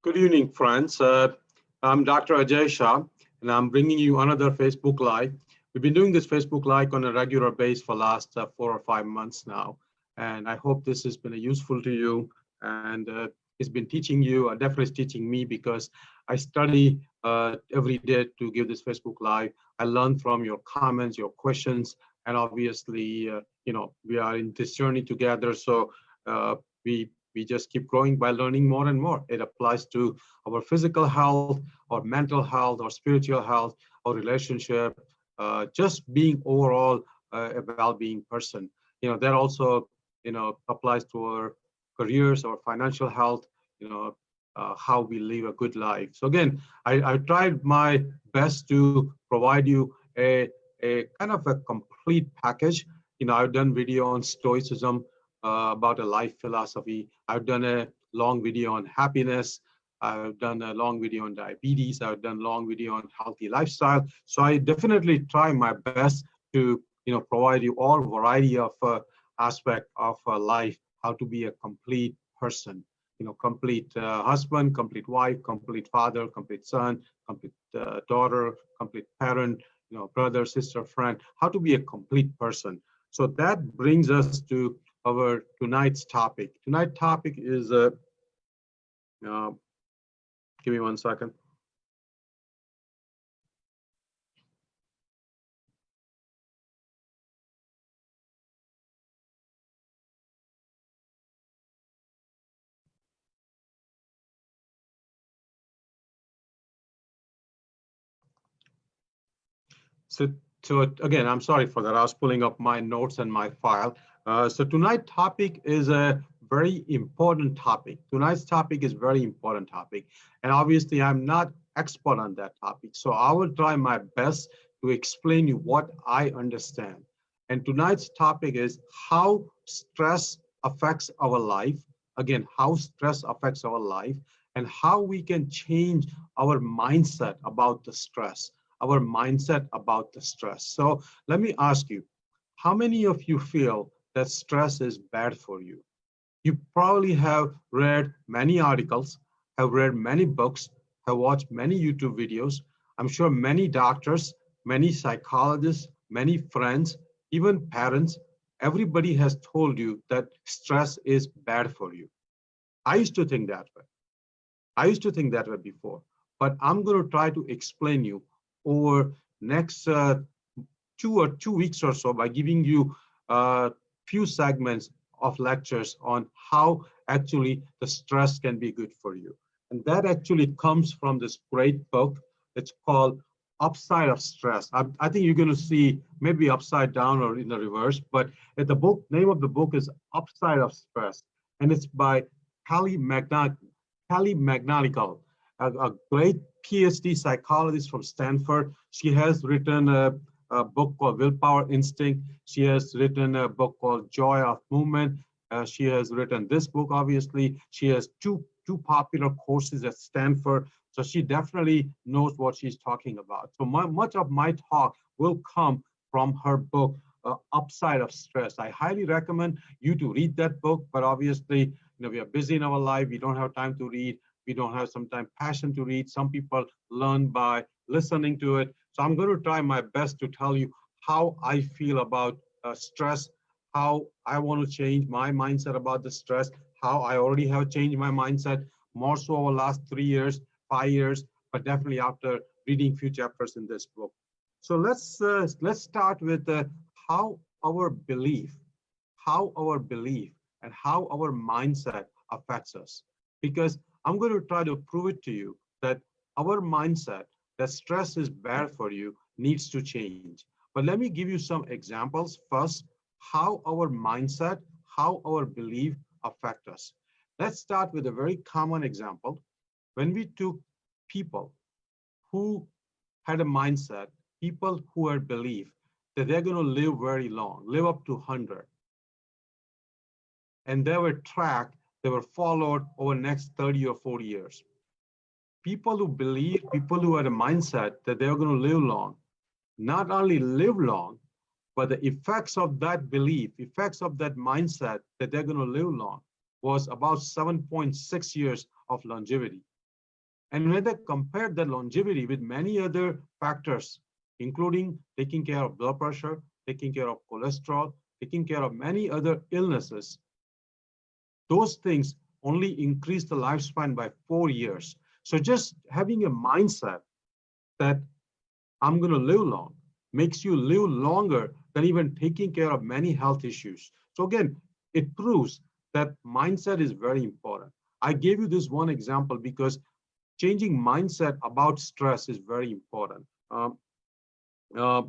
Good evening, friends. I'm Dr. Ajay Shah, and I'm bringing you another Facebook Live. We've been doing this Facebook Live on a regular basis for last 4 or 5 months now, and I hope this has been useful to you, and it's been teaching you, definitely it's teaching me because I study every day to give this Facebook Live. I learn from your comments, your questions, and obviously, we are in this journey together, so uh, we just keep growing by learning more and more. It applies to our physical health, or mental health, or spiritual health, or relationship, just being overall a well-being person. That also, applies to our careers, our financial health, how we live a good life. So again, I tried my best to provide you a kind of a complete package. I've done video on stoicism, about a life philosophy. I've done a long video on happiness. I've done a long video on diabetes. I've done long video on healthy lifestyle. So I definitely try my best to provide you all variety of aspect of life, how to be a complete person. Complete husband, complete wife, complete father, complete son, complete daughter, complete parent, brother, sister, friend. How to be a complete person. So that brings us to our tonight's topic. Tonight's topic is, uh, give me 1 second. So, so again, I'm sorry for that. I was pulling up my notes and my file. So tonight's topic is a very important topic. Tonight's topic is very important topic. And obviously I'm not expert on that topic. So I will try my best to explain you what I understand. And tonight's topic is how stress affects our life. Again, how stress affects our life and how we can change our mindset about the stress, our mindset about the stress. So let me ask you, how many of you feel that stress is bad for you? You probably have read many articles, have read many books, have watched many YouTube videos. I'm sure many doctors, many psychologists, many friends, even parents, everybody has told you that stress is bad for you. I used to think that way. I used to think that way before, but I'm going to try to explain you over next 2 weeks or so by giving you a few segments of lectures on how actually the stress can be good for you. And that actually comes from this great book. It's called Upside of Stress. I think you're going to see maybe upside down or in the reverse, but the book name of the book is Upside of Stress, and it's by Kelly McGonigal, a great PhD psychologist from Stanford. She has written a book called Willpower Instinct. She has written a book called Joy of Movement. She has written this book, obviously. She has two popular courses at Stanford. So she definitely knows what she's talking about. So much of my talk will come from her book, Upside of Stress. I highly recommend you to read that book, but obviously, we are busy in our life. We don't have time to read. We don't have sometimes passion to read. Some people learn by listening to it. So I'm going to try my best to tell you how I feel about stress, how I want to change my mindset about the stress, how I already have changed my mindset more so over the last 3 years, 5 years, but definitely after reading few chapters in this book. So let's start with how our belief, how our belief and how our mindset affects us. Because I'm going to try to prove it to you that our mindset, that stress is bad for you, needs to change. But let me give you some examples first, how our mindset, how our belief affect us. Let's start with a very common example. When we took people who had a mindset, people who had belief that they're going to live very long, live up to 100, and they were tracked, they were followed over the next 30 or 40 years. People who believe, people who had a mindset that they were going to live long, not only live long, but the effects of that belief, effects of that mindset that they're going to live long was about 7.6 years of longevity. And when they compared the longevity with many other factors, including taking care of blood pressure, taking care of cholesterol, taking care of many other illnesses, those things only increase the lifespan by 4 years. So just having a mindset that I'm going to live long makes you live longer than even taking care of many health issues. So again, it proves that mindset is very important. I gave you this one example because changing mindset about stress is very important. Uh,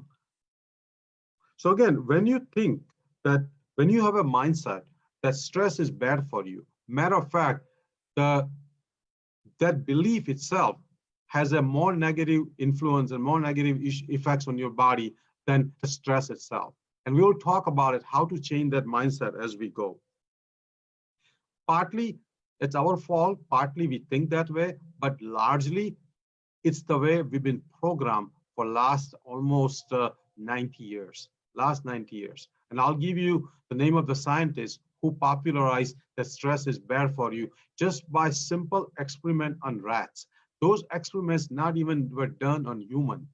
so again, when you think that when you have a mindset that stress is bad for you, matter of fact, the that belief itself has a more negative influence and more negative effects on your body than the stress itself. And we will talk about it, how to change that mindset as we go. Partly it's our fault, partly we think that way, but largely it's the way we've been programmed for last almost 90 years, last 90 years. And I'll give you the name of the scientist who popularized that stress is bad for you just by simple experiment on rats. Those experiments not even were done on human.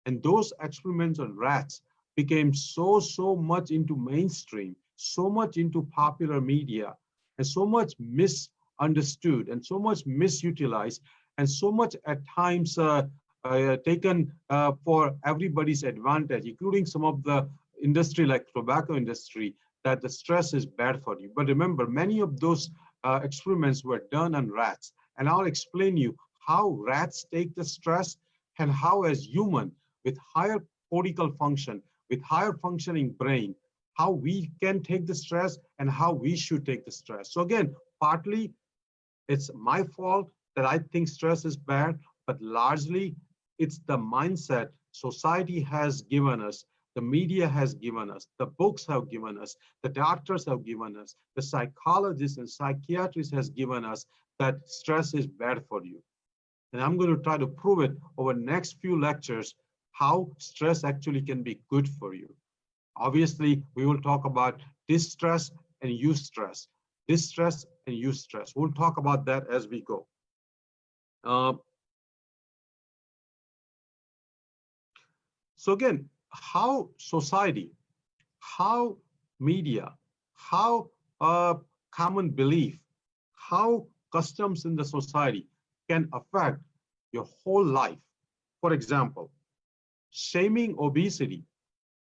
And those experiments on rats became so much into mainstream, so much into popular media, and so much misunderstood and so much misutilized and so much at times taken for everybody's advantage, including some of the industry like tobacco industry, that the stress is bad for you. But remember, many of those experiments were done on rats. And I'll explain you how rats take the stress and how as human with higher cortical function, with higher functioning brain, how we can take the stress and how we should take the stress. So again, partly it's my fault that I think stress is bad, but largely it's the mindset society has given us, the media has given us, the books have given us, the doctors have given us, the psychologists and psychiatrists has given us that stress is bad for you. And I'm going to try to prove it over the next few lectures how stress actually can be good for you. Obviously, we will talk about distress and eustress, distress and eustress. We'll talk about that as we go. So again, how society, how media, how common belief, how customs in the society can affect your whole life. For example, shaming obesity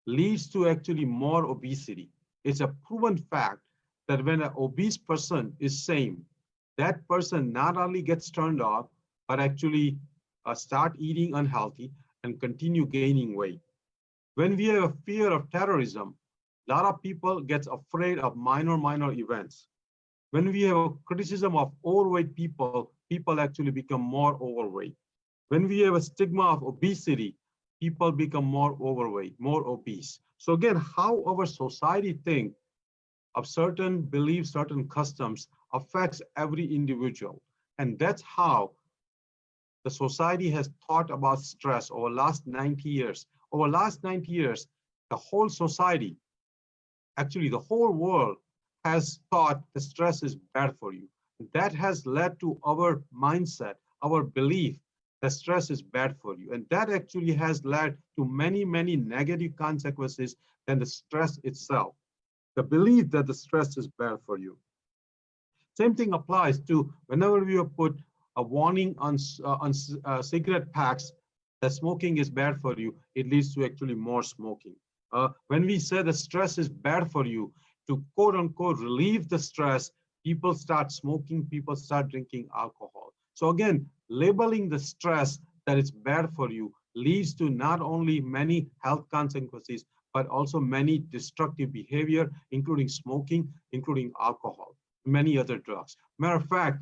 leads to actually more obesity. It's a proven fact that when an obese person is shamed, that person not only gets turned off, but actually start eating unhealthy and continue gaining weight. When we have a fear of terrorism, a lot of people get afraid of minor events. When we have a criticism of overweight people, people actually become more overweight. When we have a stigma of obesity, people become more overweight, more obese. So again, how our society thinks of certain beliefs, certain customs affects every individual. And that's how the society has thought about stress over the last 90 years. Over the last 90 years, the whole society, actually the whole world, has thought the stress is bad for you. That has led to our mindset, our belief that stress is bad for you. And that actually has led to many negative consequences than the stress itself. The belief that the stress is bad for you. Same thing applies to whenever we have put a warning on cigarette packs that smoking is bad for you, it leads to actually more smoking. When we say the stress is bad for you, to quote unquote relieve the stress, people start smoking, people start drinking alcohol. So again, labeling the stress that it's bad for you leads to not only many health consequences, but also many destructive behavior, including smoking, including alcohol, many other drugs. Matter of fact,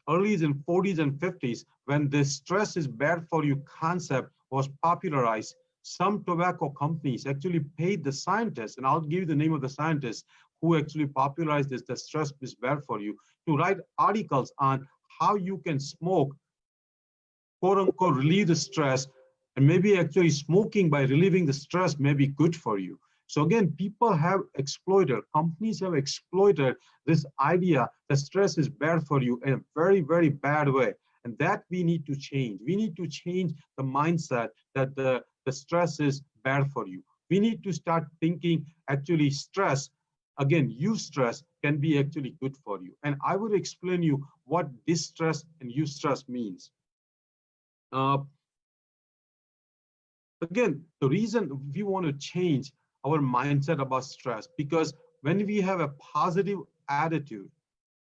early in 40s and 50s, when the stress is bad for you concept was popularized, some tobacco companies actually paid the scientists, and I'll give you the name of the scientists who actually popularized this, the stress is bad for you, to write articles on how you can smoke, quote unquote, relieve the stress, and maybe actually smoking by relieving the stress may be good for you. So again, people have exploited, companies have exploited this idea that stress is bad for you in a very bad way. And that we need to change. We need to change the mindset that the stress is bad for you. We need to start thinking actually stress, again, eustress can be actually good for you. And I will explain you what distress and eustress means. Again, the reason we want to change our mindset about stress, because when we have a positive attitude,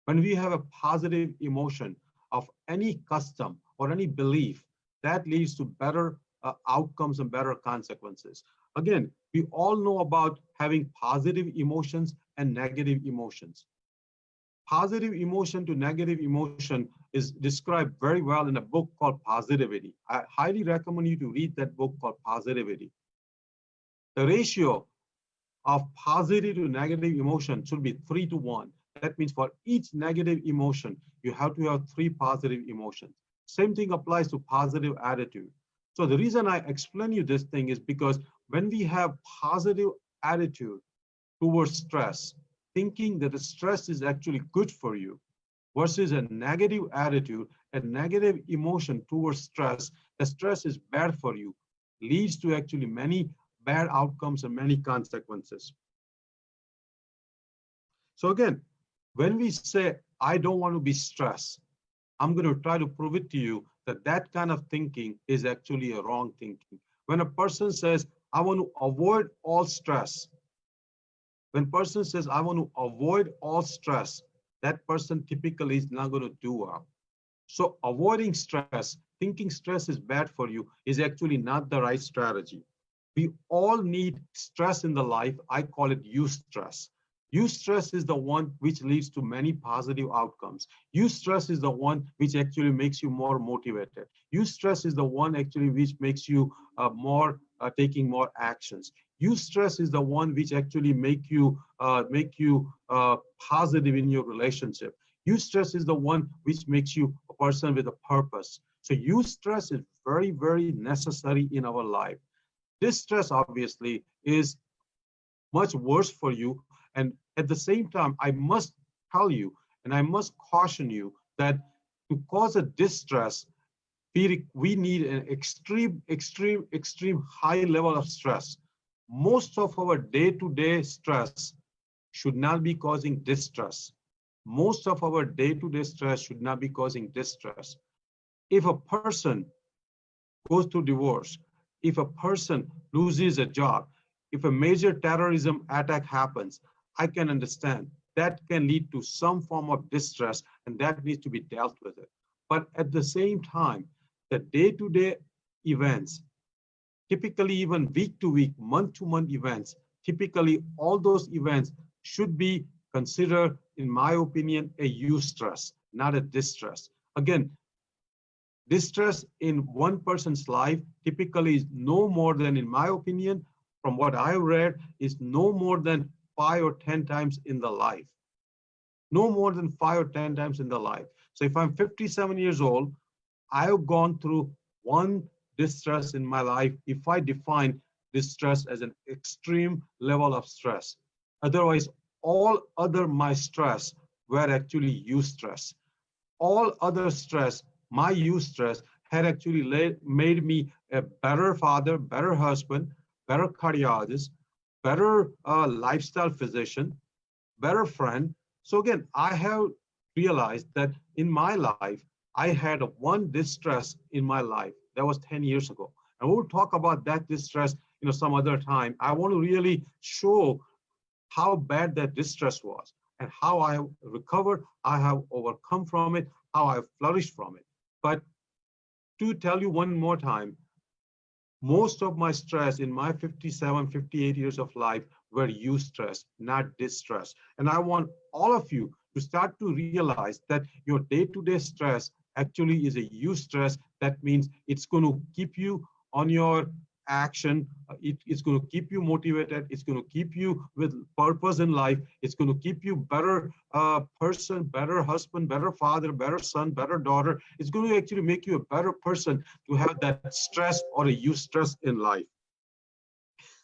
when we have a positive emotion of any custom or any belief, that leads to better outcomes and better consequences. Again, we all know about having positive emotions and negative emotions. Positive emotion to negative emotion is described very well in a book called Positivity. I highly recommend you to read that book called Positivity. The ratio of positive to negative emotion should be 3 to 1. That means for each negative emotion, you have to have 3 positive emotions. Same thing applies to positive attitude. So the reason I explain you this thing is because when we have positive attitude towards stress, thinking that the stress is actually good for you, versus a negative attitude, a negative emotion towards stress, the stress is bad for you, leads to actually many bad outcomes and many consequences. So again, when we say, I don't want to be stressed, I'm going to try to prove it to you that that kind of thinking is actually a wrong thinking. When a person says, I want to avoid all stress, when a person says, I want to avoid all stress, that person typically is not going to do well. So avoiding stress, thinking stress is bad for you, is actually not the right strategy. We all need stress in the life. I call it eustress. Eustress is the one which leads to many positive outcomes. Eustress is the one which actually makes you more motivated. Eustress is the one actually which makes you taking more actions. Eustress is the one which actually make you positive in your relationship. Eustress is the one which makes you a person with a purpose. So eustress is very, very necessary in our life. Distress obviously is much worse for you. And at the same time, I must tell you, and I must caution you that to cause a distress, we need an extreme high level of stress. Most of our day-to-day stress should not be causing distress. Most of our day-to-day stress should not be causing distress. If a person goes through divorce, if a person loses a job, if a major terrorism attack happens, I can understand that can lead to some form of distress, and that needs to be dealt with it. But at the same time, the day-to-day events, typically even week-to-week, month-to-month events, typically all those events should be considered, in my opinion, a eustress, not a distress. Again, distress in one person's life typically is no more than, in my opinion, from what I read, is no more than 5 or 10 times in the life. No more than 5 or 10 times in the life. So if I'm 57 years old, I've gone through one distress in my life if I define distress as an extreme level of stress. Otherwise, all other my stress were actually eustress. All other stress, my eustress, had actually made me a better father, better husband, better cardiologist, better lifestyle physician, better friend. So again, I have realized that in my life, I had one distress in my life. That was 10 years ago. And we'll talk about that distress, some other time. I want to really show how bad that distress was and how I have recovered, I have overcome from it, how I've flourished from it. But to tell you one more time, most of my stress in my 57, 58 years of life were eustress, not distress. And I want all of you to start to realize that your day-to-day stress actually is a eustress. That means it's going to keep you on your action. It's going to keep you motivated. It's going to keep you with purpose in life. It's going to keep you better person, better husband, better father, better son, better daughter. It's going to actually make you a better person to have that stress or a eustress in life.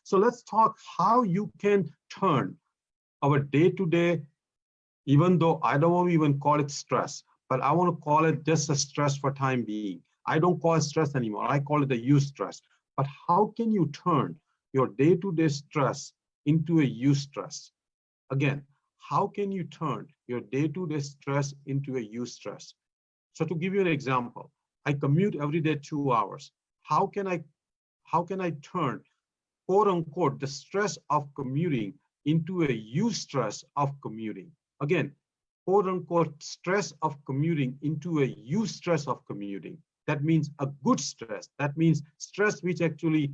So let's talk how you can turn our day-to-day, even though I don't want to even call it stress, but I want to call it just a stress for time being. I don't call it stress anymore. I call it a eustress. But how can you turn your day-to-day stress into a eustress? Again, how can you turn your day-to-day stress into a eustress? So to give you an example, I commute every day 2 hours. How can I turn, quote unquote, the stress of commuting into a eustress of commuting? Again, quote unquote, stress of commuting into a eustress of commuting. That means a good stress. That means stress which actually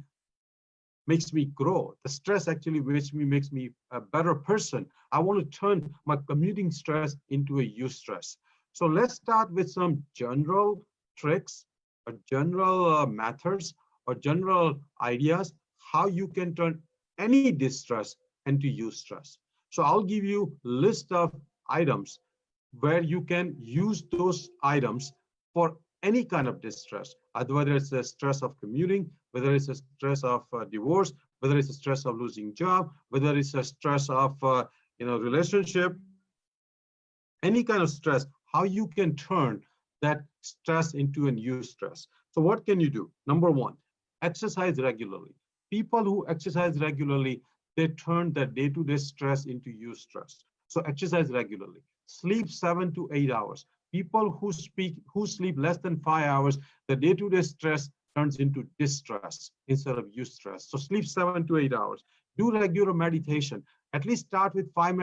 makes me grow. The stress actually makes me a better person. I want to turn my commuting stress into a eustress. So let's start with some general tricks or general methods or general ideas how you can turn any distress into eustress. So I'll give you a list of items where you can use those items for any kind of distress, whether it's a stress of commuting, whether it's a stress of divorce, whether it's a stress of losing job, whether it's a stress of relationship, any kind of stress, how you can turn that stress into a eustress. So what can you do? Number one, exercise regularly. People who exercise regularly, they turn their day-to-day stress into eustress. So exercise regularly. Sleep 7 to 8 hours. People who sleep less than 5 hours, the day-to-day stress turns into distress instead of eustress. So sleep 7 to 8 hours. Do regular meditation. At least start with 5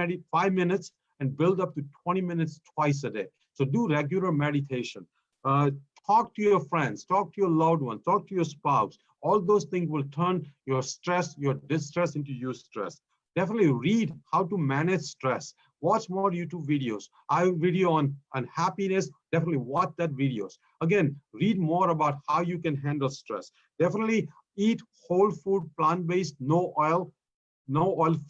minutes and build up to 20 minutes twice a day. So do regular meditation. Talk to your friends, talk to your loved one, talk to your spouse. All those things will turn your stress, your distress into eustress. Definitely read how to manage stress. Watch more YouTube videos. I have a video on happiness. Definitely watch that videos. Again, read more about how you can handle stress. Definitely eat whole food, plant-based, no oil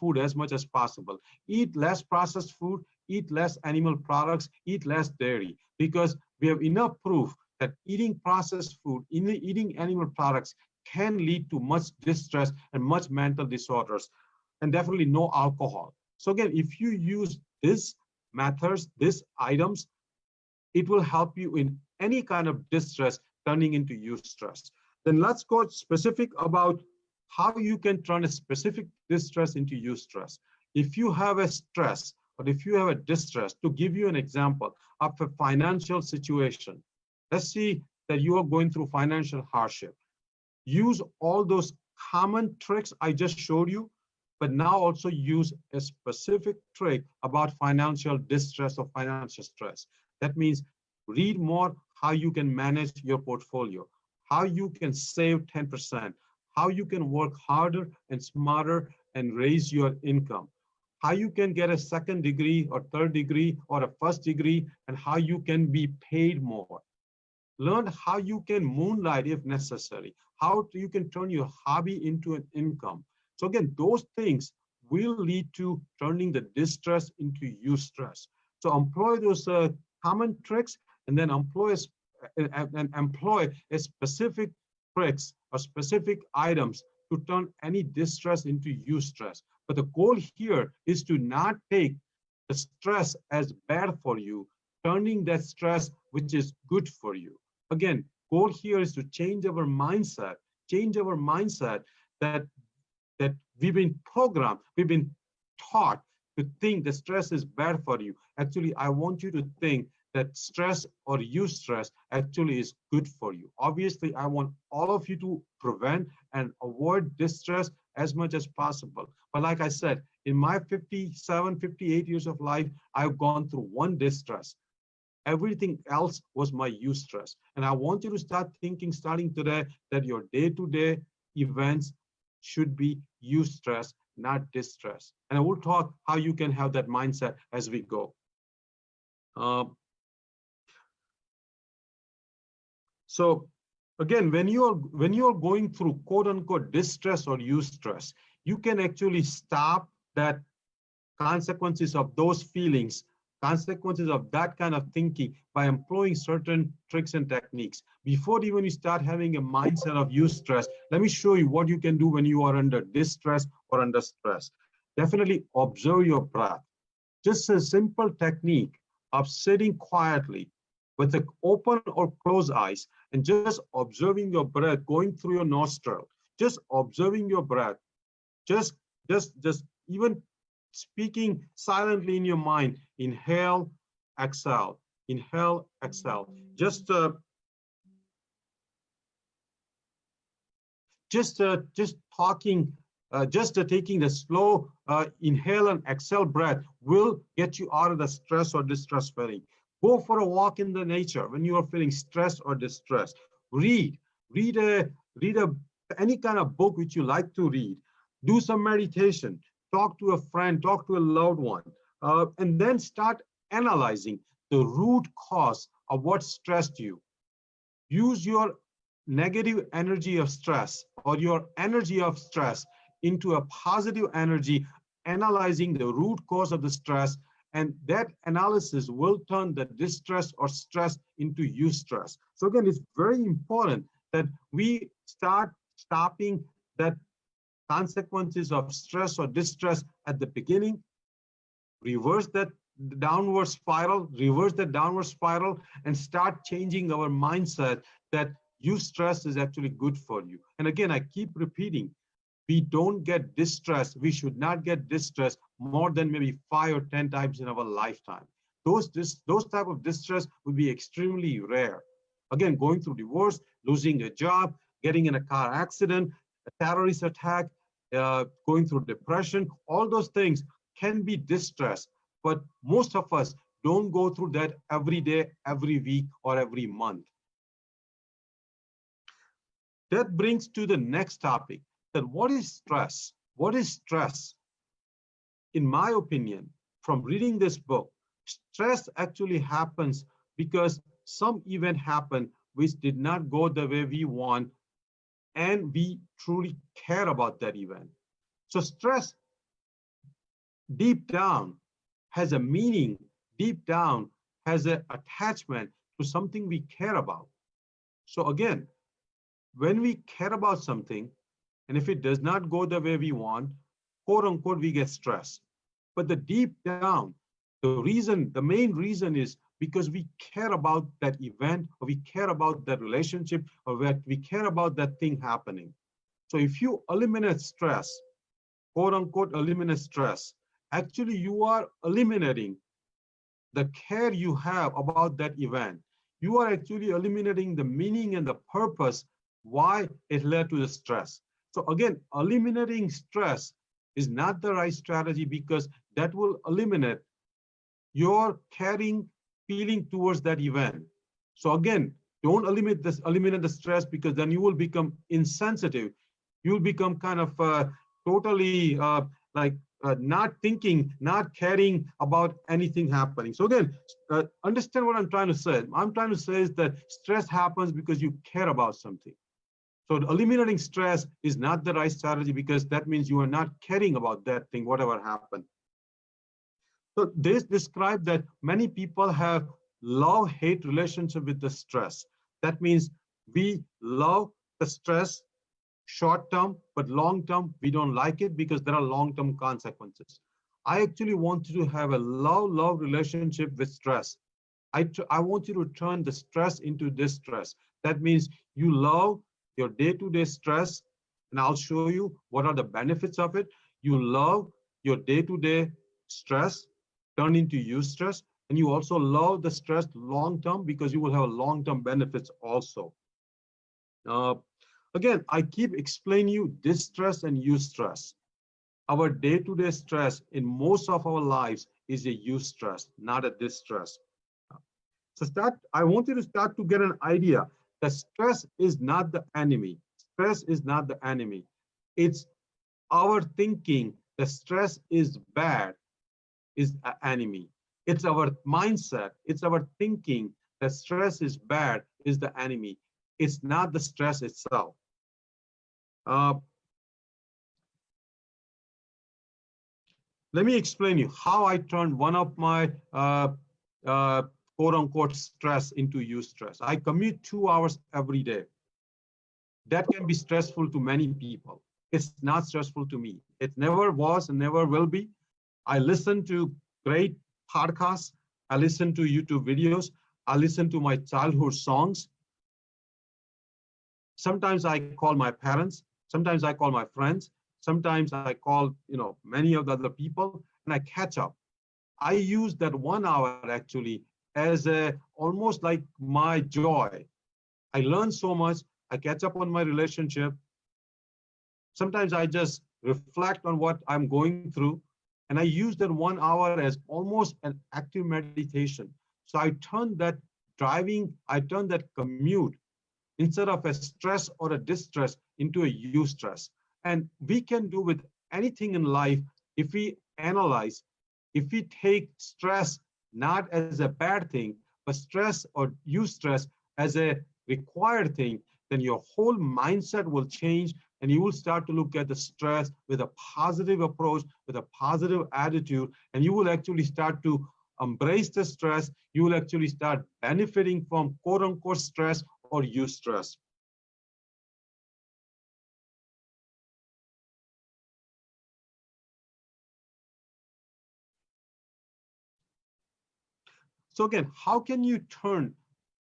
food as much as possible. Eat less processed food, eat less animal products, eat less dairy, because we have enough proof that eating processed food, eating animal products can lead to much distress and much mental disorders, and definitely no alcohol. So again, if you use these methods, these items, it will help you in any kind of distress turning into eustress. Then let's go specific about how you can turn a specific distress into eustress. If you have a stress or if you have a distress, to give you an example of a financial situation, let's see that you are going through financial hardship. Use all those common tricks I just showed you, but now also use a specific trick about financial distress or financial stress. That means read more how you can manage your portfolio, how you can save 10%, how you can work harder and smarter and raise your income, how you can get a second degree or third degree or a first degree, and how you can be paid more. Learn how you can moonlight if necessary, how you can turn your hobby into an income. So again, those things will lead to turning the distress into eustress. So employ those common tricks, and then employ a specific tricks or specific items to turn any distress into eustress. But the goal here is to not take the stress as bad for you, turning that stress which is good for you. Again, goal here is to change our mindset that we've been programmed, we've been taught to think that stress is bad for you. Actually, I want you to think that stress or eustress actually is good for you. Obviously, I want all of you to prevent and avoid distress as much as possible. But like I said, in my 57, 58 years of life, I've gone through one distress. Everything else was my eustress. And I want you to start thinking, starting today, that your day-to-day events should be eustress, not distress. And I will talk how you can have that mindset as we go. So again, when you're going through quote unquote distress or eustress, you can actually stop that consequences of those feelings, consequences of that kind of thinking by employing certain tricks and techniques. Before even you start having a mindset of eustress, let me show you what you can do when you are under distress or under stress. Definitely observe your breath. Just a simple technique of sitting quietly with the open or closed eyes and just observing your breath going through your nostril, just observing your breath, just even speaking silently in your mind, inhale, exhale, inhale, exhale. Just talking, just taking the slow inhale and exhale breath will get you out of the stress or distress feeling. Go for a walk in the nature when you are feeling stressed or distressed. Read any kind of book which you like to read. Do some meditation. Talk to a friend. Talk to a loved one, and then start analyzing the root cause of what stressed you. Use your negative energy of stress or your energy of stress into a positive energy, analyzing the root cause of the stress, and that analysis will turn the distress or stress into eustress. So again, it's very important that we start stopping that consequences of stress or distress at the beginning, reverse that downward spiral, and start changing our mindset that eustress is actually good for you. And again, I keep repeating, we don't get distressed. We should not get distressed more than maybe 5 or 10 times in our lifetime. Those type of distress would be extremely rare. Again, going through divorce, losing a job, getting in a car accident, a terrorist attack, going through depression, all those things can be distress. But most of us don't go through that every day, every week, or every month. That brings to the next topic, that what is stress? What is stress? In my opinion, from reading this book, stress actually happens because some event happened which did not go the way we want, and we truly care about that event. So stress deep down has a meaning, deep down has an attachment to something we care about. So again, when we care about something, and if it does not go the way we want, quote unquote, we get stressed. But the deep down, the main reason is because we care about that event, or we care about that relationship, or we care about that thing happening. So if you eliminate stress, quote unquote, eliminate stress, actually you are eliminating the care you have about that event. You are actually eliminating the meaning and the purpose why it led to the stress. So again, eliminating stress is not the right strategy, because that will eliminate your caring feeling towards that event. So again, don't eliminate the stress, because then you will become insensitive. You'll become kind of totally not thinking, not caring about anything happening. So again, understand what I'm trying to say. I'm trying to say is that stress happens because you care about something. So eliminating stress is not the right strategy, because that means you are not caring about that thing, whatever happened. So this describes that many people have love-hate relationship with the stress. That means we love the stress short-term, but long-term, we don't like it because there are long-term consequences. I actually want you to have a love-love relationship with stress. I want you to turn the stress into distress. That means you love your day-to-day stress, and I'll show you what are the benefits of it. You love your day-to-day stress, turn into eustress, and you also love the stress long-term, because you will have long-term benefits also. Again, I keep explaining you distress and eustress. Our day-to-day stress in most of our lives is a eustress, not a distress. So I want you to start to get an idea that stress is not the enemy. Stress is not the enemy. It's our thinking that stress is bad is an enemy. It's our mindset. It's our thinking that stress is bad is the enemy. It's not the stress itself. Let me explain you how I turned one of my quote unquote stress into eustress. I commute 2 hours every day. That can be stressful to many people. It's not stressful to me. It never was and never will be. I listen to great podcasts. I listen to YouTube videos. I listen to my childhood songs. Sometimes I call my parents. Sometimes I call my friends. Sometimes I call, many of the other people, and I catch up. I use that 1 hour actually as almost like my joy. I learn so much. I catch up on my relationship. Sometimes I just reflect on what I'm going through, and I use that 1 hour as almost an active meditation. So I turn that commute instead of a stress or a distress into a eustress. And we can do with anything in life if we analyze, if we take stress not as a bad thing, but stress or eustress as a required thing, then your whole mindset will change and you will start to look at the stress with a positive approach, with a positive attitude, and you will actually start to embrace the stress. You will actually start benefiting from quote unquote stress or eustress. So again, how can you turn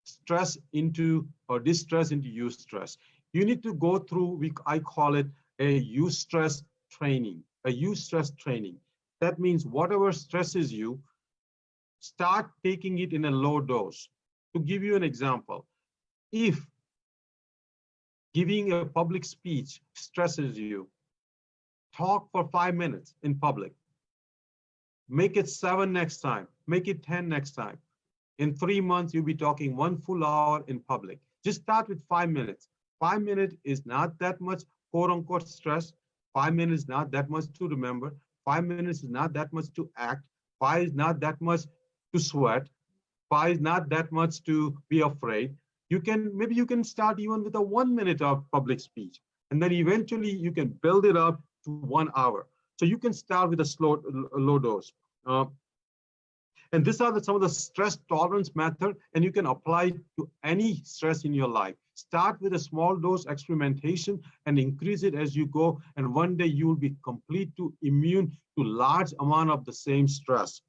stress into or distress into eustress? You need to go through, I call it a eustress training, a eustress training. That means whatever stresses you, start taking it in a low dose. To give you an example, if giving a public speech stresses you, talk for 5 minutes in public. Make it 7 next time, make it 10 next time. In 3 months, you'll be talking 1 full hour in public. Just start with 5 minutes. 5 minutes is not that much quote unquote stress. 5 minutes is not that much to remember. 5 minutes is not that much to act. 5 is not that much to sweat. 5 is not that much to be afraid. Maybe you can start even with a 1 minute of public speech. And then eventually you can build it up to 1 hour. So you can start with a low dose. And these are some of the stress tolerance method, and you can apply to any stress in your life. Start with a small dose experimentation and increase it as you go. And one day you will be complete to immune to large amount of the same stress.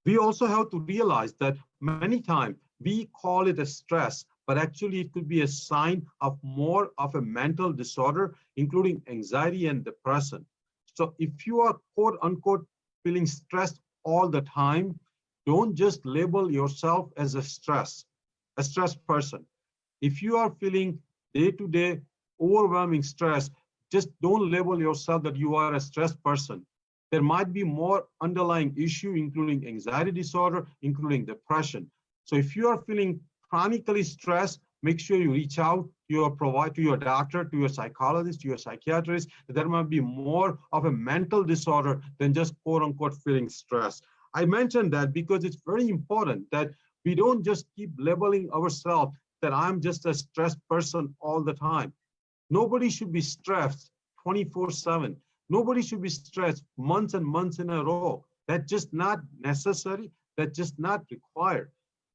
We also have to realize that many times we call it a stress, but actually it could be a sign of more of a mental disorder, including anxiety and depression. So if you are quote unquote feeling stressed all the time, don't just label yourself as a stressed person. If you are feeling day-to-day overwhelming stress, just don't label yourself that you are a stressed person. There might be more underlying issue, including anxiety disorder, including depression. So if you are feeling chronically stressed, make sure you reach out to your provider, to your doctor, to your psychologist, to your psychiatrist. There might be more of a mental disorder than just quote unquote feeling stressed. I mentioned that because it's very important that we don't just keep labeling ourselves that I'm just a stressed person all the time. Nobody should be stressed 24/7. Nobody should be stressed months and months in a row. That's just not necessary. That's just not required.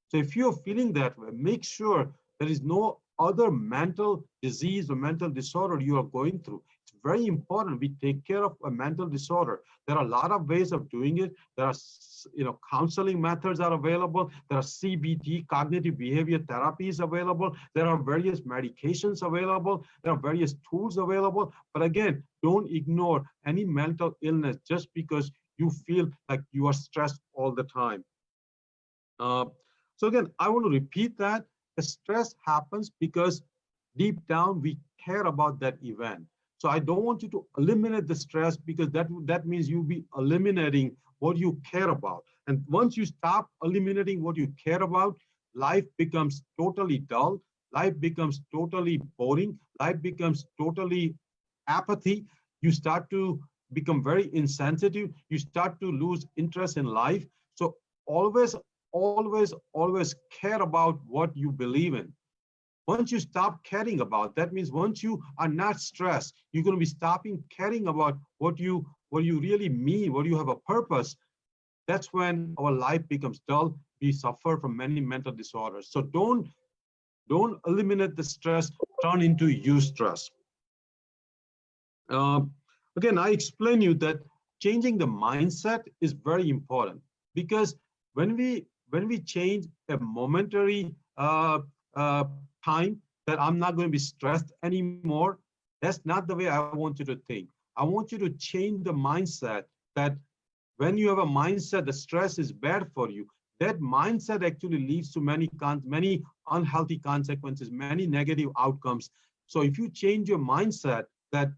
So if you're feeling that way, make sure there is no other mental disease or mental disorder you are going through. It's very important we take care of a mental disorder. There are a lot of ways of doing it. There are, counseling methods are available. There are CBT, cognitive behavior therapies available. There are various medications available. There are various tools available. But again, don't ignore any mental illness just because you feel like you are stressed all the time. So again, I want to repeat that. The stress happens because deep down we care about that event. So I don't want you to eliminate the stress because that means you'll be eliminating what you care about. And once you stop eliminating what you care about, life becomes totally dull. Life becomes totally boring. Life becomes totally apathy. You start to become very insensitive. You start to lose interest in life. So always care about what you believe in. Once you stop caring about, that means once you are not stressed, you're going to be stopping caring about what you really mean, what you have a purpose. That's when our life becomes dull. We suffer from many mental disorders. So don't eliminate the stress, turn into eustress. Again, I explain you that changing the mindset is very important because when we when we change a momentary time that I'm not going to be stressed anymore, that's not the way I want you to think. I want you to change the mindset that when you have a mindset that stress is bad for you, that mindset actually leads to many unhealthy consequences, many negative outcomes. So if you change your mindset that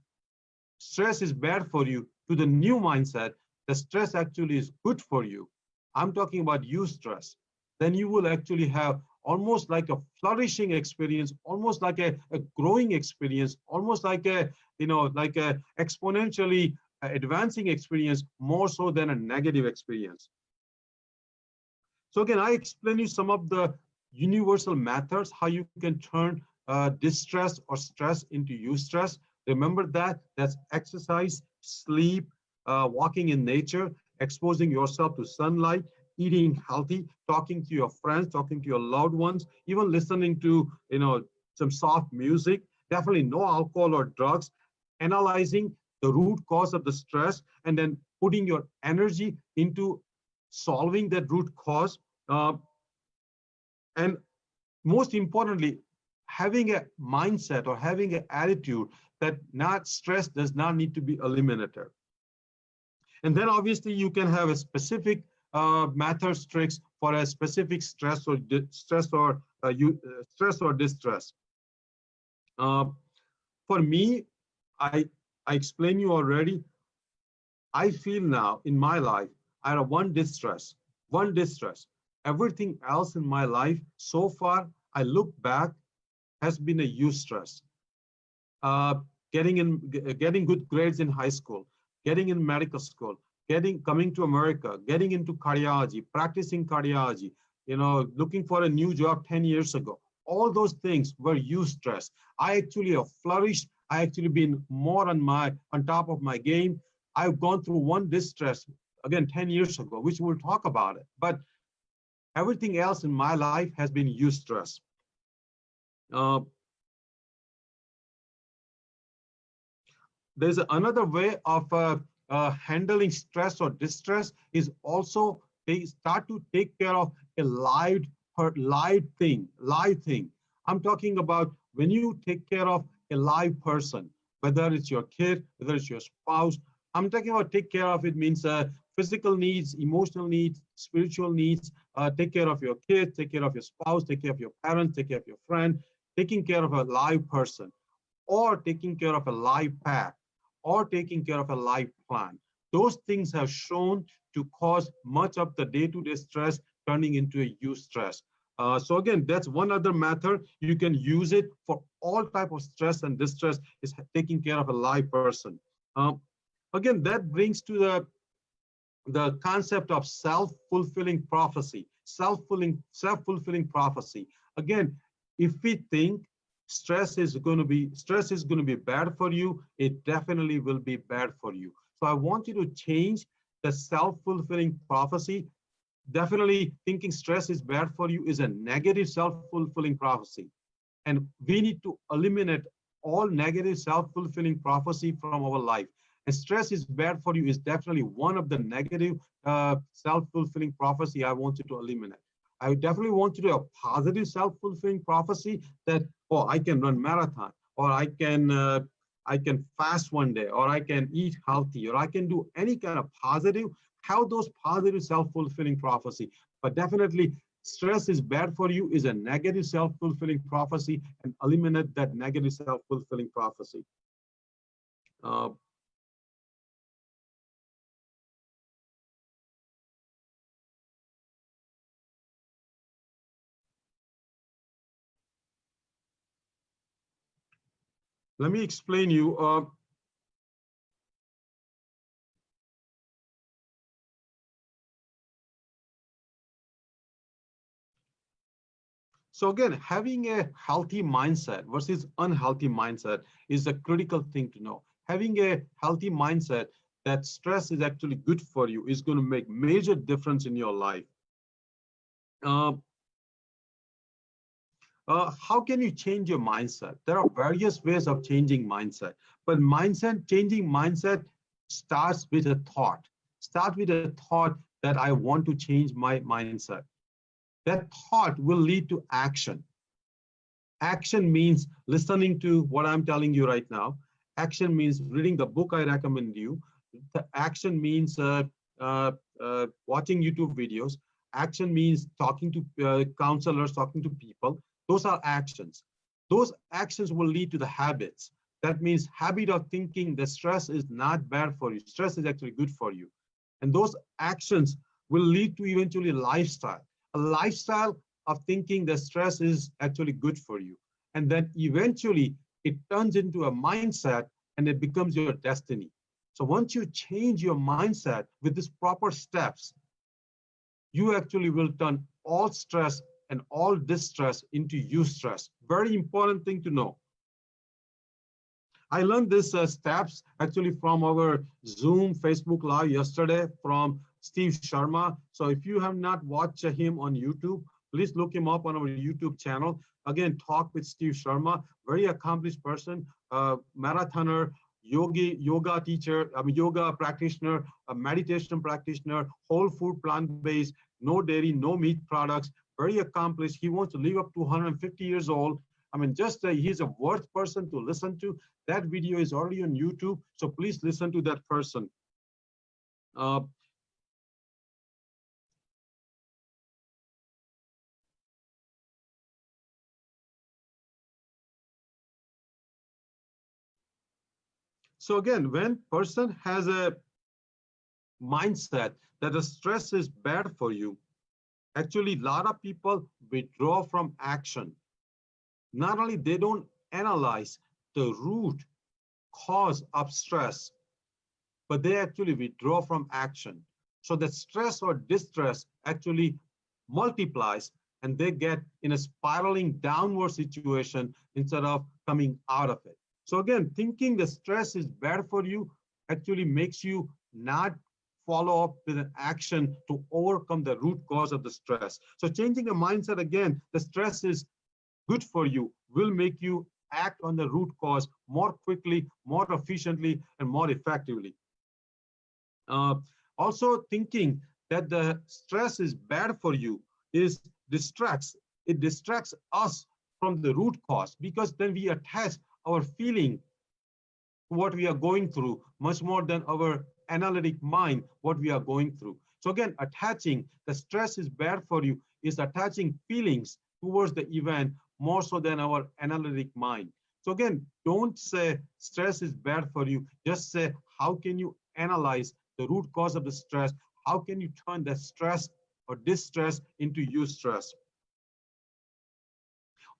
stress is bad for you to the new mindset that stress actually is good for you, I'm talking about eustress, then you will actually have almost like a flourishing experience, almost like a growing experience, almost like like a exponentially advancing experience, more so than a negative experience. So again, I explain you some of the universal methods how you can turn distress or stress into eustress. Remember that's exercise, sleep, walking in nature, exposing yourself to sunlight, eating healthy, talking to your friends, talking to your loved ones, even listening to some soft music. Definitely no alcohol or drugs. Analyzing the root cause of the stress and then putting your energy into solving that root cause. And most importantly, having a mindset or having an attitude that not stress does not need to be eliminated. And then obviously you can have a specific methods, tricks for a specific stress or stress or distress. For me, I explained you already. I feel now in my life, I have one distress. Everything else in my life so far, I look back, has been a eustress. Uh, getting good grades in high school, getting in medical school, coming to America, getting into cardiology, practicing cardiology, looking for a new job 10 years ago. All those things were eustress. I actually have flourished. I actually been more on top of my game. I've gone through one distress again 10 years ago, which we'll talk about it. But everything else in my life has been eustress. There's another way of handling stress or distress is also they start to take care of a live thing. I'm talking about when you take care of a live person, whether it's your kid, whether it's your spouse. I'm talking about take care of it means physical needs, emotional needs, spiritual needs. Take care of your kids, take care of your spouse, take care of your parents, take care of your friend, taking care of a live person, or taking care of a live pet, or taking care of a life plan. Those things have shown to cause much of the day-to-day stress turning into a eustress. So again, that's one other method. You can use it for all type of stress and distress is taking care of a live person. Again, that brings to the concept of self-fulfilling prophecy. Self-fulfilling prophecy. Again, if we think stress is going to be bad for you, it definitely will be bad for you. So I want you to change the self-fulfilling prophecy. Definitely thinking stress is bad for you is a negative self-fulfilling prophecy. And we need to eliminate all negative self-fulfilling prophecy from our life. And stress is bad for you is definitely one of the negative self-fulfilling prophecy I want you to eliminate. I definitely want you to have positive self-fulfilling prophecy that, oh, I can run marathon, or I can fast one day, or I can eat healthy, or I can do any kind of positive, have those positive self-fulfilling prophecy. But definitely stress is bad for you is a negative self-fulfilling prophecy, and eliminate that negative self-fulfilling prophecy. Let me explain you. So again, having a healthy mindset versus unhealthy mindset is a critical thing to know. Having a healthy mindset that stress is actually good for you is going to make major difference in your life. How can you change your mindset? There are various ways of changing mindset, but changing mindset starts with a thought. Start with a thought that I want to change my mindset. that thought will lead to action. Action means listening to what I'm telling you right now. Action means reading the book I recommend you. The action means watching YouTube videos. Action means talking to counselors, talking to people. Those are actions. Those actions will lead to the habits. That means habit of thinking that stress is not bad for you. Stress is actually good for you. And those actions will lead to eventually lifestyle. A lifestyle of thinking that stress is actually good for you. And then eventually it turns into a mindset and it becomes your destiny. So once you change your mindset with these proper steps, you actually will turn all stress and all distress into eustress. Very important thing to know. I learned this steps actually from our Zoom Facebook Live yesterday from Steve Sharma. So if you have not watched him on YouTube, please look him up on our YouTube channel. Again, talk with Steve Sharma, very accomplished person, marathoner, yoga teacher, yoga practitioner, a meditation practitioner, whole food, plant-based, no dairy, no meat products, very accomplished. He wants to live up to 150 years old. I mean, just he's a worth person to listen to. That video is already on YouTube, so please listen to that person. So again, when person has a mindset that the stress is bad for you, actually a lot of people withdraw from action. Not only they don't analyze the root cause of stress, but they actually withdraw from action. So that stress or distress actually multiplies and they get in a spiraling downward situation instead of coming out of it. So again, thinking the stress is bad for you actually makes you not follow up with an action to overcome the root cause of the stress. So changing a mindset, again, the stress is good for you will make you act on the root cause more quickly, more efficiently, and more effectively. Also thinking that the stress is bad for you is it distracts us from the root cause, because then we attach our feeling to what we are going through much more than our analytic mind what we are going through. So again, attaching the stress is bad for you is attaching feelings towards the event more so than our analytic mind. So again, don't say stress is bad for you. Just say, how can you analyze the root cause of the stress? How can you turn the stress or distress into eustress?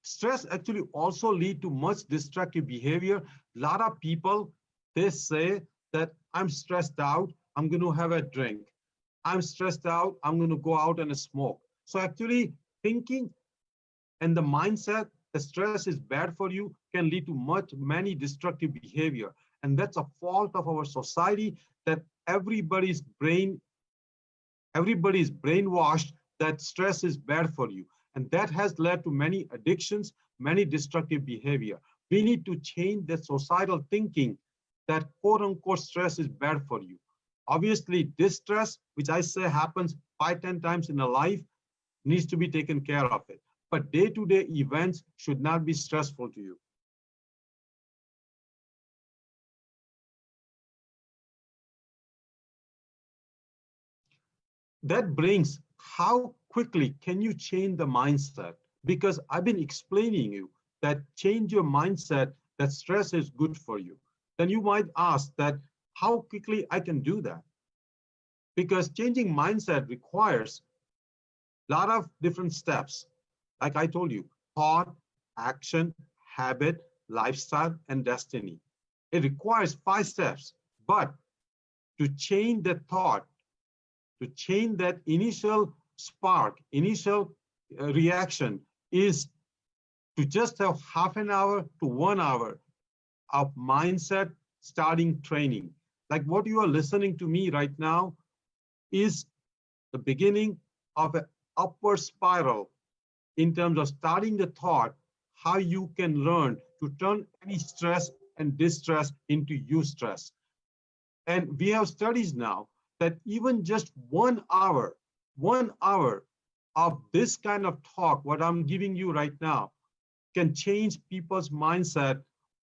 Stress actually also leads to much destructive behavior. A lot of people, they say that I'm stressed out, I'm going to have a drink. I'm stressed out, I'm going to go out and smoke. So actually thinking and the mindset that stress is bad for you can lead to many destructive behavior. And that's a fault of our society, that everybody's brainwashed that stress is bad for you. And that has led to many addictions, many destructive behavior. We need to change the societal thinking that quote unquote stress is bad for you. Obviously, distress, which I say happens 5-10 times in a life, needs to be taken care of it. But day-to-day events should not be stressful to you. That brings how quickly can you change the mindset? Because I've been explaining you that change your mindset that stress is good for you. Then you might ask that how quickly I can do that? Because changing mindset requires a lot of different steps. Like I told you, thought, action, habit, lifestyle, and destiny. It requires 5 steps, but to change the thought, to change that initial spark, initial reaction is to just have half an hour to 1 hour of mindset starting training. Like what you are listening to me right now is the beginning of an upward spiral in terms of starting the thought, how you can learn to turn any stress and distress into eustress. And we have studies now that even just 1 hour of this kind of talk, what I'm giving you right now, can change people's mindset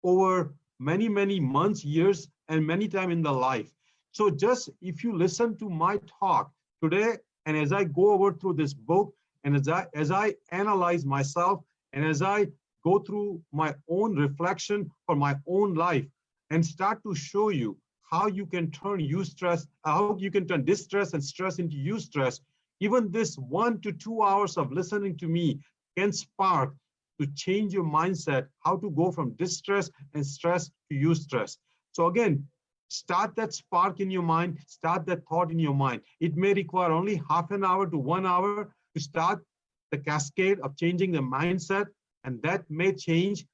over many, many months, years, and many times in their life. So just if you listen to my talk today, and as I go over through this book, and as I analyze myself, and as I go through my own reflection for my own life, and start to show you how you can turn eustress, how you can turn distress and stress into eustress, even this 1 to 2 hours of listening to me can spark to change your mindset, how to go from distress and stress to eustress. So again, start that spark in your mind, start that thought in your mind. It may require only half an hour to 1 hour to start the cascade of changing the mindset, and that may change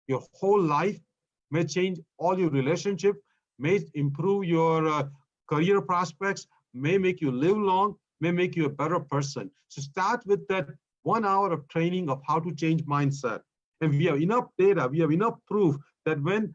your whole life, may change all your relationship, may improve your career prospects, may make you live long, may make you a better person. So start with that 1 hour of training of how to change mindset. And we have enough data, we have enough proof that when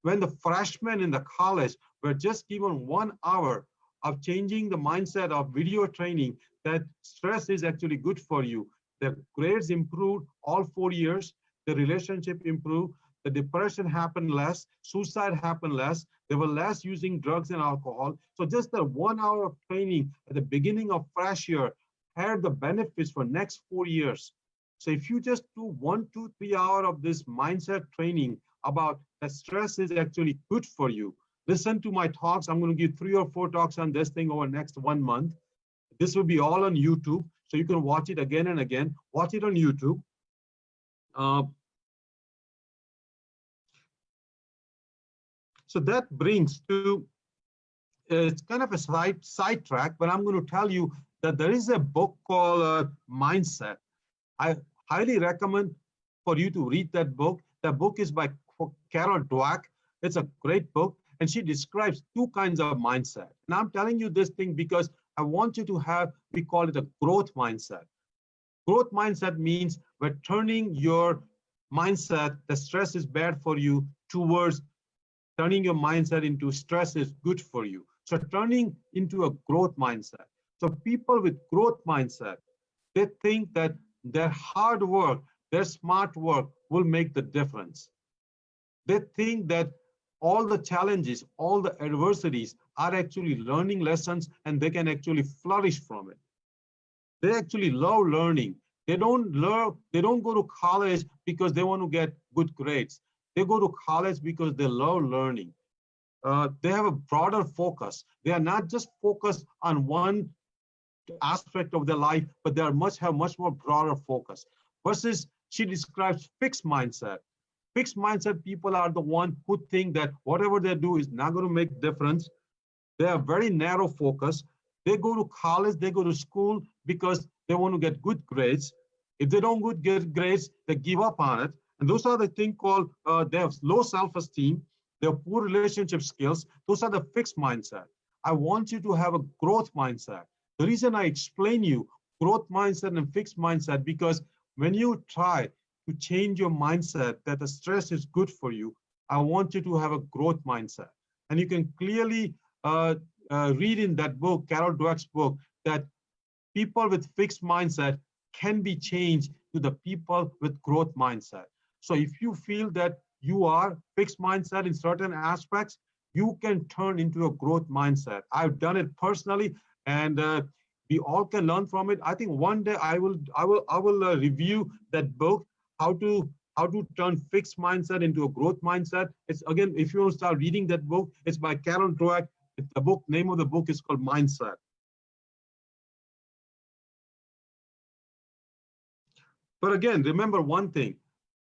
the freshmen in the college were just given 1 hour of changing the mindset of video training, that stress is actually good for you. The grades improved all 4 years, the relationship improved, the depression happened less, suicide happened less, they were less using drugs and alcohol. So just the 1 hour of training at the beginning of fresh year had the benefits for next 4 years. So if you just do 1, 2, 3 hours of this mindset training about that stress is actually good for you. Listen to my talks. I'm going to give 3 or 4 talks on this thing over the next 1 month. This will be all on YouTube, so you can watch it again and again. Watch it on YouTube. So that brings to, it's kind of a sidetrack, but I'm going to tell you that there is a book called Mindset. I highly recommend for you to read that book. That book is by Carol Dweck. It's a great book, and she describes 2 kinds of mindset. And I'm telling you this thing because I want you to have, we call it a growth mindset. Growth mindset means we're turning your mindset, the stress is bad for you, towards turning your mindset into stress is good for you. So turning into a growth mindset. So people with growth mindset, they think that their hard work, their smart work will make the difference. They think that all the challenges, all the adversities are actually learning lessons, and they can actually flourish from it. They actually love learning. They don't go to college because they want to get good grades. They go to college because they love learning. They have a broader focus. They are not just focused on one aspect of their life, but they have much more broader focus. Versus, she describes fixed mindset. Fixed mindset people are the one who think that whatever they do is not going to make difference. They are very narrow focus. They go to college, they go to school because they want to get good grades. If they don't get grades, they give up on it. And those are the thing called, they have low self-esteem, they have poor relationship skills. Those are the fixed mindset. I want you to have a growth mindset. The reason I explain you growth mindset and fixed mindset, because when you try to change your mindset that the stress is good for you, I want you to have a growth mindset. And you can clearly read in that book, Carol Dweck's book, that people with fixed mindset can be changed to the people with growth mindset. So if you feel that you are fixed mindset in certain aspects, you can turn into a growth mindset. I've done it personally, and we all can learn from it. I think one day I will review that book, how to turn fixed mindset into a growth mindset. It's, again, if you want to start reading that book, it's by Carol Dweck. The book, name of the book is called Mindset. But again, remember one thing,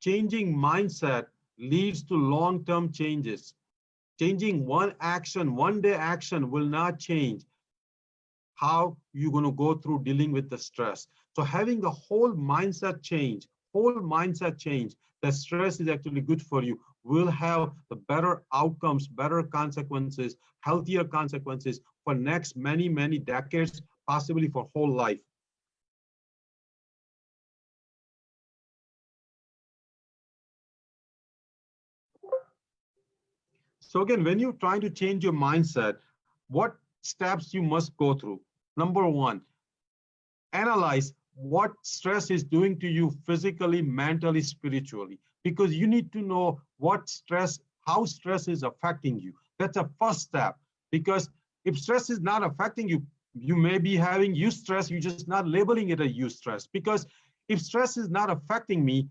changing mindset leads to long-term changes. Changing one action, one day action will not change how you're going to go through dealing with the stress. So having the whole mindset change, that stress is actually good for you, will have the better outcomes, better consequences, healthier consequences for next many, many decades, possibly for whole life. So again, when you're trying to change your mindset, what steps you must go through? Number one, analyze what stress is doing to you physically, mentally, spiritually, because you need to know how stress is affecting you. That's a first step, because if stress is not affecting you, you may be having eustress, you're just not labeling it a eustress. Because if stress is not affecting me,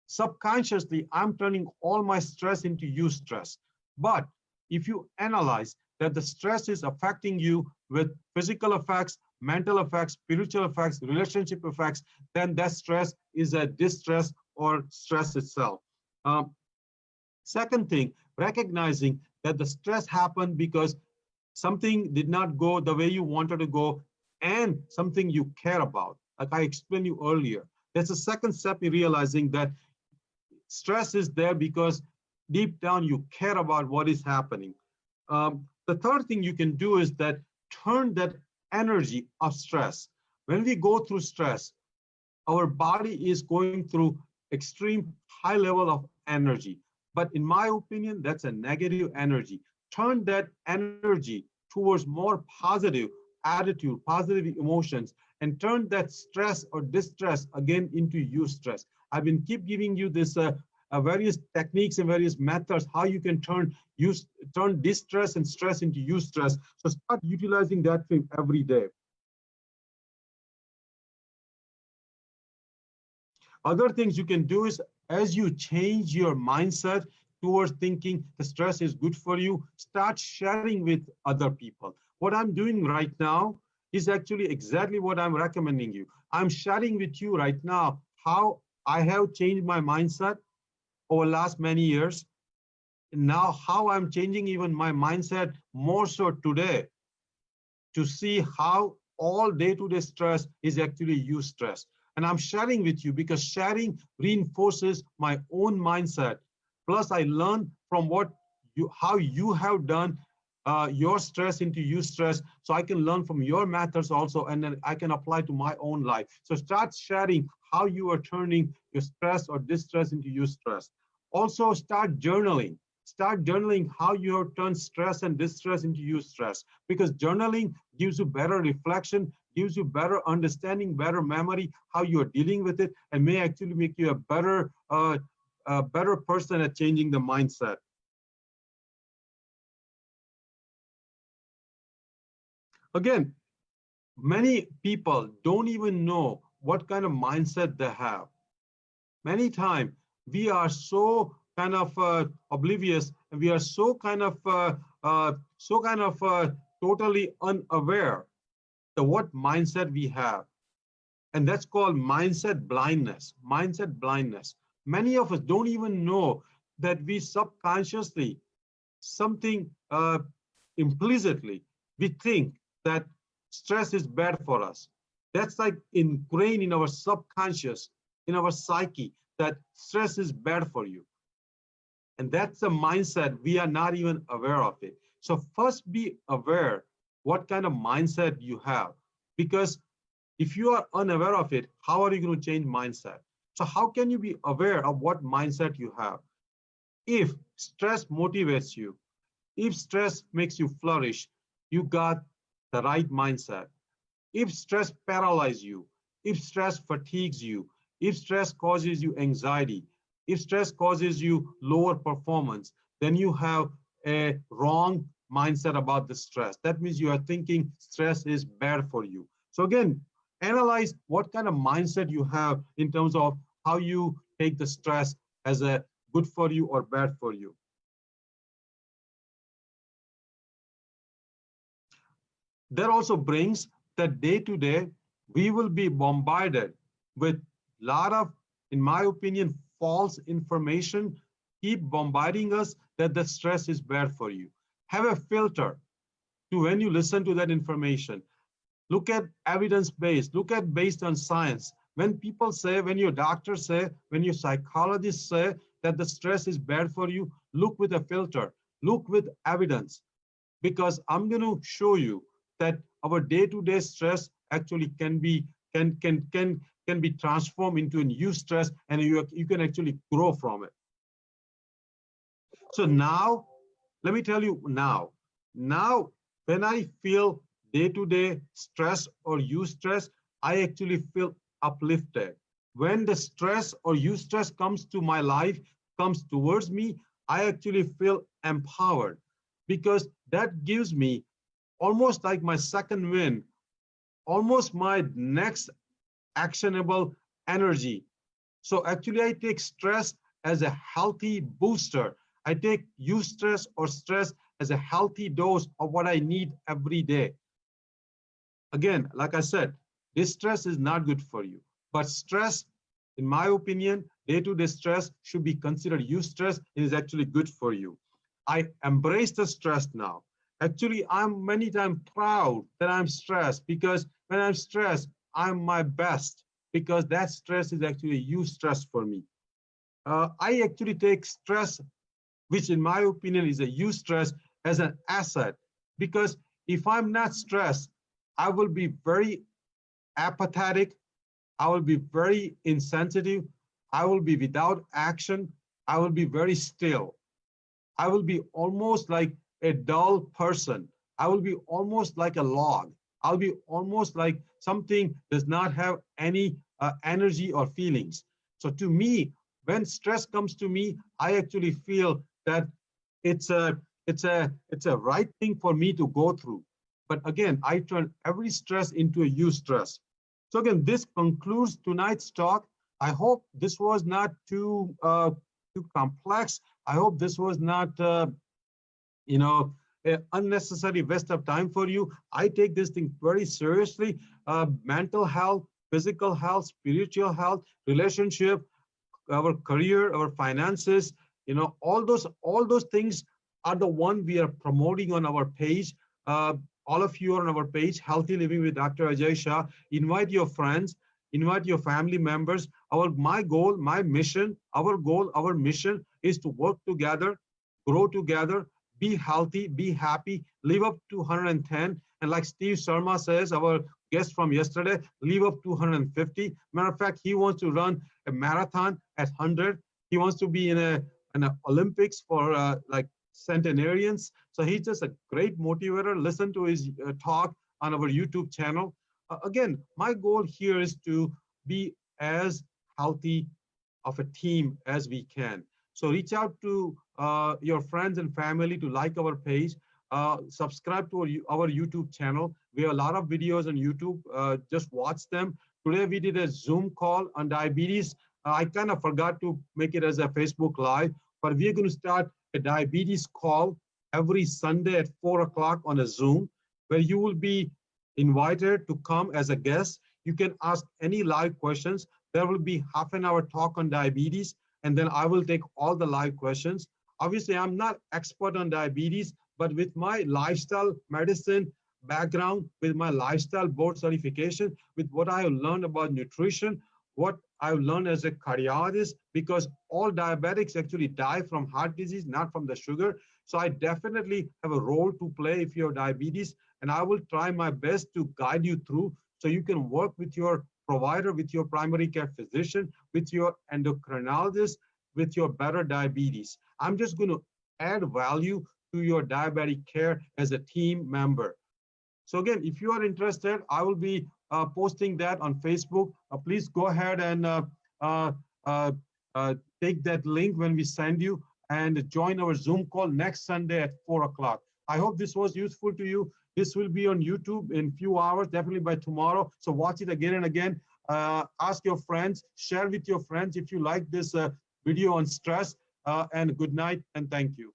subconsciously, I'm turning all my stress into eustress. But if you analyze that the stress is affecting you with physical effects, mental effects, spiritual effects, relationship effects, then that stress is a distress or stress itself. Second thing, recognizing that the stress happened because something did not go the way you wanted to go and something you care about. Like I explained you earlier, that's the second step in realizing that stress is there because deep down you care about what is happening. The third thing you can do is that turn that energy of stress. When we go through stress, our body is going through extreme high level of energy. But in my opinion, that's a negative energy. Turn that energy towards more positive attitude, positive emotions, and turn that stress or distress again into eustress. I've been keep giving you this various techniques and various methods how you can turn distress and stress into eustress. So start utilizing that thing every day. Other things you can do is, as you change your mindset towards thinking the stress is good for you, start sharing with other people. What I'm doing right now is actually exactly what I'm recommending you. I'm sharing with you right now how I have changed my mindset over the last many years. And now how I'm changing even my mindset more so today to see how all day-to-day stress is actually eustress. And I'm sharing with you because sharing reinforces my own mindset. Plus, I learn from how you have done your stress into eustress, so I can learn from your methods also, and then I can apply to my own life. So start sharing how you are turning your stress or distress into eustress. Also, start journaling. Start journaling how you have turned stress and distress into eustress, because journaling gives you better reflection, gives you better understanding, better memory, how you are dealing with it, and may actually make you a better person at changing the mindset. Again, many people don't even know what kind of mindset they have. Many times we are so kind of oblivious, and we are so kind of totally unaware of what mindset we have, and that's called mindset blindness. Mindset blindness. Many of us don't even know that we subconsciously, something implicitly, we think that stress is bad for us. That's like ingrained in our subconscious, in our psyche, that stress is bad for you. And that's a mindset, we are not even aware of it. So first be aware what kind of mindset you have, because if you are unaware of it, how are you going to change mindset? So how can you be aware of what mindset you have? If stress motivates you, if stress makes you flourish, you got the right mindset. If stress paralyzes you, if stress fatigues you, if stress causes you anxiety, if stress causes you lower performance, then you have a wrong mindset about the stress. That means you are thinking stress is bad for you. So again, analyze what kind of mindset you have in terms of how you take the stress as a good for you or bad for you. That also brings that day to day, we will be bombarded with a lot of, in my opinion, false information, keep bombarding us that the stress is bad for you. Have a filter to when you listen to that information. Look at evidence-based, look at based on science. When people say, when your doctors say, when your psychologists say that the stress is bad for you, look with a filter, look with evidence, because I'm going to show you that our day-to-day stress actually can be transformed into a new stress, and you can actually grow from it. So now, let me tell you now when I feel day-to-day stress or eustress, I actually feel uplifted. When the stress or eustress comes to my life, comes towards me, I actually feel empowered because that gives me almost like my second wind, almost my next actionable energy. So actually, I take stress as a healthy booster. I take eustress or stress as a healthy dose of what I need every day. Again, like I said, this stress is not good for you. But stress, in my opinion, day-to-day stress should be considered eustress. It is actually good for you. I embrace the stress now. Actually, I'm many times proud that I'm stressed because when I'm stressed, I'm my best because that stress is actually eustress for me. I actually take stress, which in my opinion is a eustress, as an asset because if I'm not stressed, I will be very apathetic. I will be very insensitive. I will be without action. I will be very still. I will be almost like a dull person. I will be almost like a log. I'll be almost like something does not have any energy or feelings. So to me, when stress comes to me, I actually feel that it's a it's a right thing for me to go through. But again, I turn every stress into a eustress. So again, this concludes tonight's talk. I hope this was not too complex. I hope this was not you know, an unnecessary waste of time for you. I take this thing very seriously. Mental health, physical health, spiritual health, relationship, our career, our finances, all those things are the one we are promoting on our page. All of you are on our page, Healthy Living with Dr. Ajay Shah. Invite your friends, invite your family members. My goal, my mission, our goal, our mission is to work together, grow together, be healthy, be happy, live up to 110. And like Steve Sharma says, our guest from yesterday, live up to 150. Matter of fact, he wants to run a marathon at 100. He wants to be in an Olympics for like centenarians. So he's just a great motivator. Listen to his talk on our YouTube channel. Again, my goal here is to be as healthy of a team as we can. So reach out to your friends and family to like our page, subscribe to our YouTube channel. We have a lot of videos on YouTube. Just watch them. Today we did a Zoom call on diabetes. I kind of forgot to make it as a Facebook Live, but we're going to start a diabetes call every Sunday at 4 o'clock on a Zoom, where you will be invited to come as a guest. You can ask any live questions. There will be half an hour talk on diabetes, and then I will take all the live questions. Obviously, I'm not expert on diabetes, but with my lifestyle medicine background, with my lifestyle board certification, with what I have learned about nutrition, what I've learned as a cardiologist, because all diabetics actually die from heart disease, not from the sugar. So I definitely have a role to play if you have diabetes, and I will try my best to guide you through so you can work with your provider, with your primary care physician, with your endocrinologist, with your better diabetes. I'm just going to add value to your diabetic care as a team member. So again, if you are interested, I will be posting that on Facebook. Please go ahead and take that link when we send you and join our Zoom call next Sunday at 4 o'clock. I hope this was useful to you. This will be on YouTube in a few hours, definitely by tomorrow. So watch it again and again. Ask your friends, share with your friends if you like this video on stress. And good night and thank you.